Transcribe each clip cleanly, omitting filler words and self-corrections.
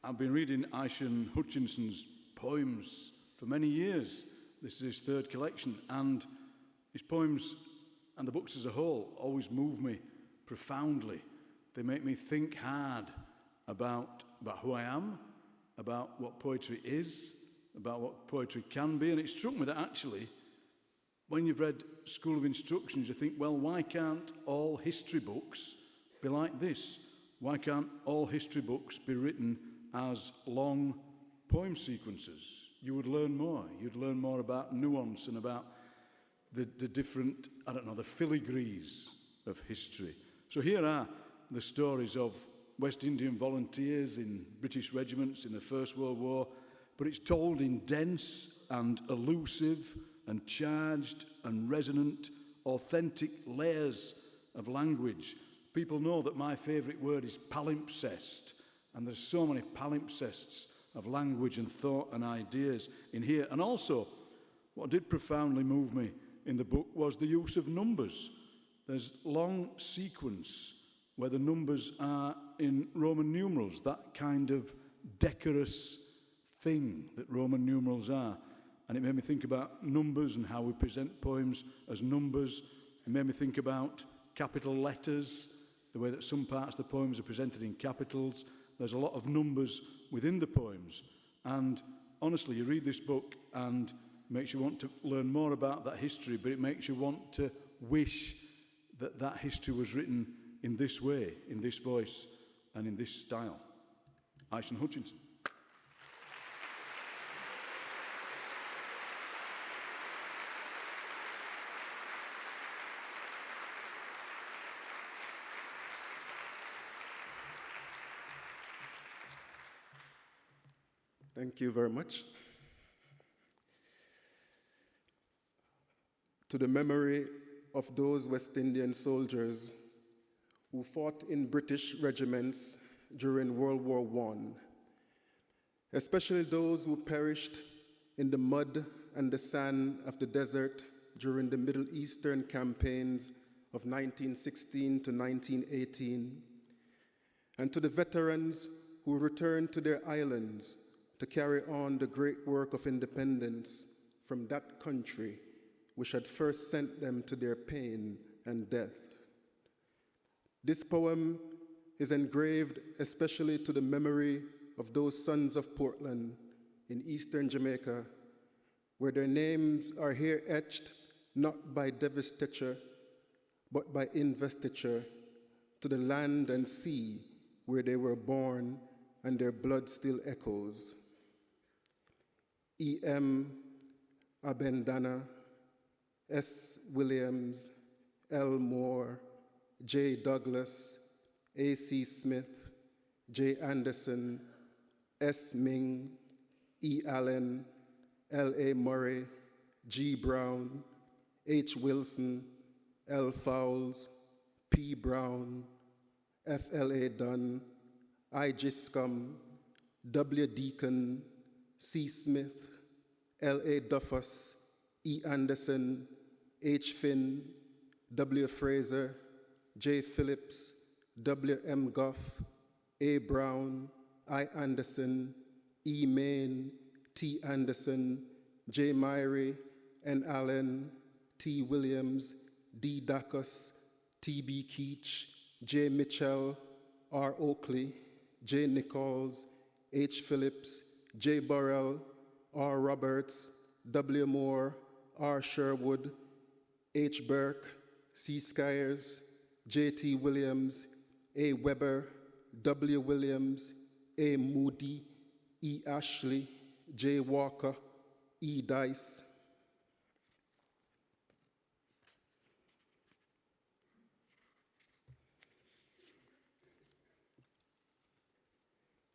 I've been reading Ishion Hutchinson's poems for many years. This is his third collection, and his poems and the books as a whole always move me profoundly. They make me think hard about who I am, about what poetry is, about what poetry can be. And it struck me that actually, when you've read School of Instructions, you think, well, why can't all history books be like this? Why can't all history books be written as long poem sequences? You would learn more. You'd learn more about nuance and about the different, the filigrees of history. So here are the stories of West Indian volunteers in British regiments in the First World War, but it's told in dense and elusive and charged and resonant, authentic layers of language. People know that my favourite word is palimpsest, and there's so many palimpsests of language and thought and ideas in here. And also, what did profoundly move me in the book was the use of numbers. There's long sequence where the numbers are in Roman numerals, that kind of decorous thing that Roman numerals are. And it made me think about numbers and how we present poems as numbers. It made me think about capital letters, the way that some parts of the poems are presented in capitals. There's a lot of numbers within the poems. And honestly, you read this book and it makes you want to learn more about that history, but it makes you want to wish that that history was written in this way, in this voice, and in this style. Ishion Hutchinson. Thank you very much. To the memory of those West Indian soldiers who fought in British regiments during World War I, especially those who perished in the mud and the sand of the desert during the Middle Eastern campaigns of 1916 to 1918, and to the veterans who returned to their islands to carry on the great work of independence from that country which had first sent them to their pain and death. This poem is engraved especially to the memory of those sons of Portland in eastern Jamaica, where their names are here etched not by devastature, but by investiture to the land and sea where they were born and their blood still echoes. E.M. Abendana, S. Williams, L. Moore, J. Douglas, A.C. Smith, J. Anderson, S. Ming, E. Allen, L. A. Murray, G. Brown, H. Wilson, L. Fowles, P. Brown, F. L. A. Dunn, I. Giscombe, W. Deacon, C. Smith, L. A. Duffus, E. Anderson, H. Finn, W. Fraser, J. Phillips, W. M. Goff, A. Brown, I. Anderson, E. Main, T. Anderson, J. Myrie, N. Allen, T. Williams, D. Dacus, T. B. Keach, J. Mitchell, R. Oakley, J. Nichols, H. Phillips, J. Burrell, R. Roberts, W. Moore, R. Sherwood, H. Burke, C. Skyers, J. T. Williams, A. Weber, W. Williams, A. Moody, E. Ashley, J. Walker, E. Dice.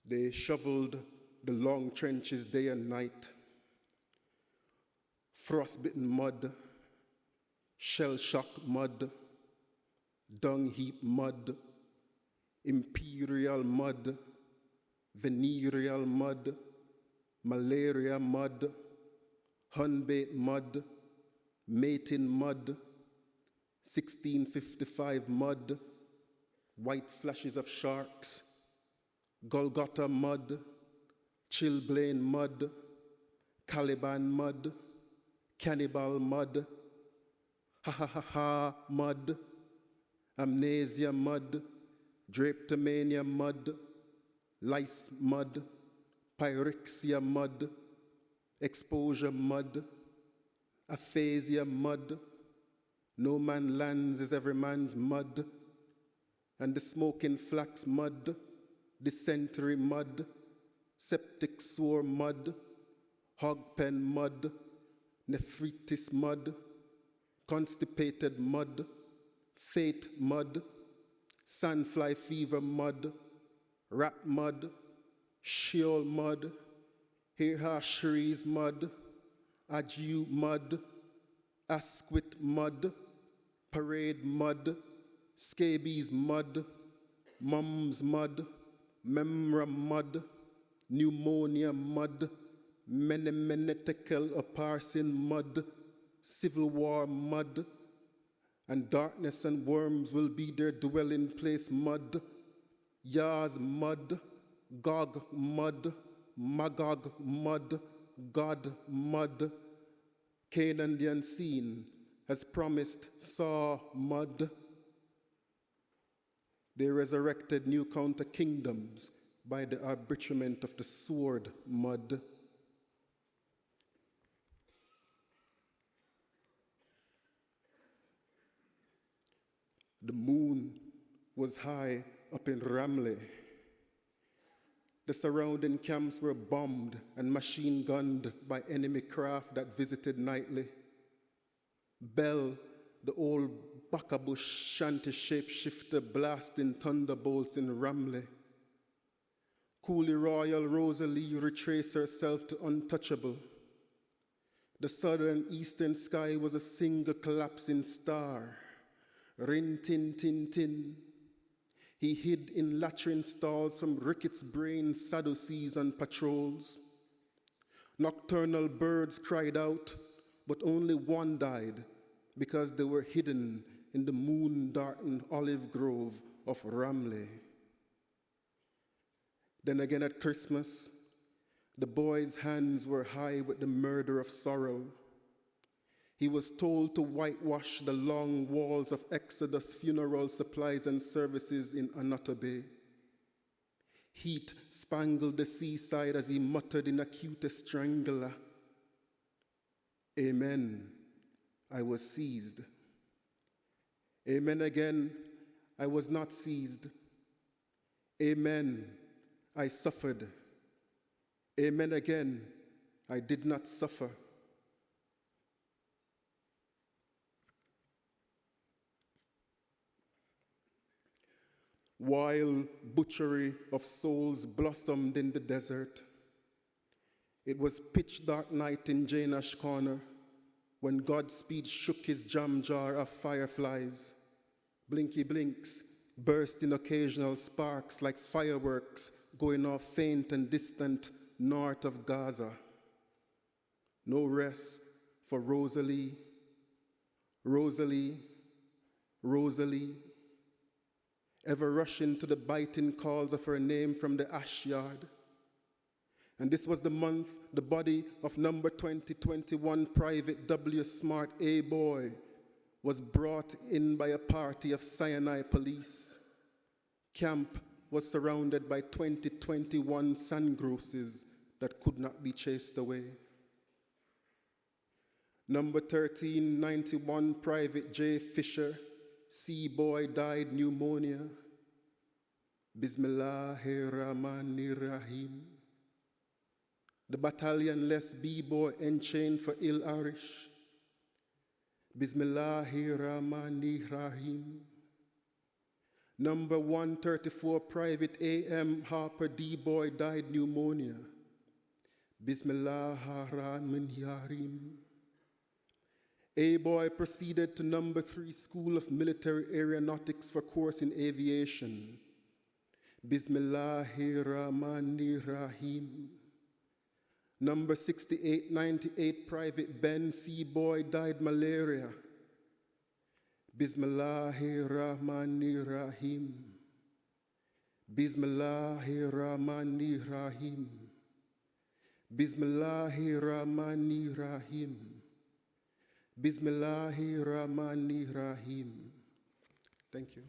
They shoveled the long trenches day and night, frostbitten mud, shell-shock mud, dung heap mud, imperial mud, venereal mud, malaria mud, hunbait mud, mating mud, 1655 mud, white flashes of sharks, Golgotha mud, chilblain mud, Caliban mud, cannibal mud, ha ha ha ha mud, amnesia mud, drapetomania mud, lice mud, pyrexia mud, exposure mud, aphasia mud, no man lands is every man's mud, and the smoking flax mud, dysentery mud, septic sore mud, hog pen mud, nephritis mud, constipated mud, fate mud, sandfly fever mud, rat mud, Sheol mud, Shrees mud, Adju mud, Asquith mud, parade mud, scabies mud, mum's mud, memra mud, pneumonia mud, menemetical aparsin mud, civil war mud, and darkness and worms will be their dwelling place mud, Yah's mud, Gog mud, Magog mud, God mud, Canaan the unseen has promised saw mud. They resurrected new counter kingdoms by the arbitrament of the sword mud. The moon was high up in Ramleh. The surrounding camps were bombed and machine gunned by enemy craft that visited nightly. Bell, the old Baccabush shanty shapeshifter, blasting thunderbolts in Ramleh. Cooley Royal Rosalie retraced herself to untouchable. The southern eastern sky was a single collapsing star. Rin tin tin tin. He hid in latrine stalls from Ricketts' brain Sadducees on patrols. Nocturnal birds cried out, but only one died because they were hidden in the moon-darkened olive grove of Ramleh. Then again at Christmas, the boy's hands were high with the murder of sorrel. He was told to whitewash the long walls of Exodus funeral supplies and services in Anatobe. Heat spangled the seaside as he muttered in acute strangler, "Amen, I was seized. Amen again, I was not seized. Amen, I suffered. Amen again, I did not suffer." While butchery of souls blossomed in the desert, it was pitch dark night in Janash Corner when Godspeed shook his jam jar of fireflies. Blinky blinks burst in occasional sparks like fireworks going off faint and distant north of Gaza. No rest for Rosalie, Rosalie, Rosalie, ever rushing to the biting calls of her name from the ash yard. And this was the month the body of number 2021 Private W. Smart A. Boy was brought in by a party of cyanide police. Camp was surrounded by 2021 sungroses that could not be chased away. Number 1391 Private J. Fisher C-boy died pneumonia. Bismillahirrahmanirrahim. The battalion-less B-boy enchained for ill Irish. Bismillahirrahmanirrahim. Number 134 Private A.M. Harper D-boy died pneumonia. Bismillahirrahmanirrahim. A-boy proceeded to number 3 School of Military Aeronautics for course in aviation. Bismillahirrahmanirrahim. Number 6898 Private Ben C-boy died malaria. Bismillahirrahmanirrahim. Bismillahirrahmanirrahim. Bismillahirrahmanirrahim. Bismillahirrahmanirrahim. Thank you.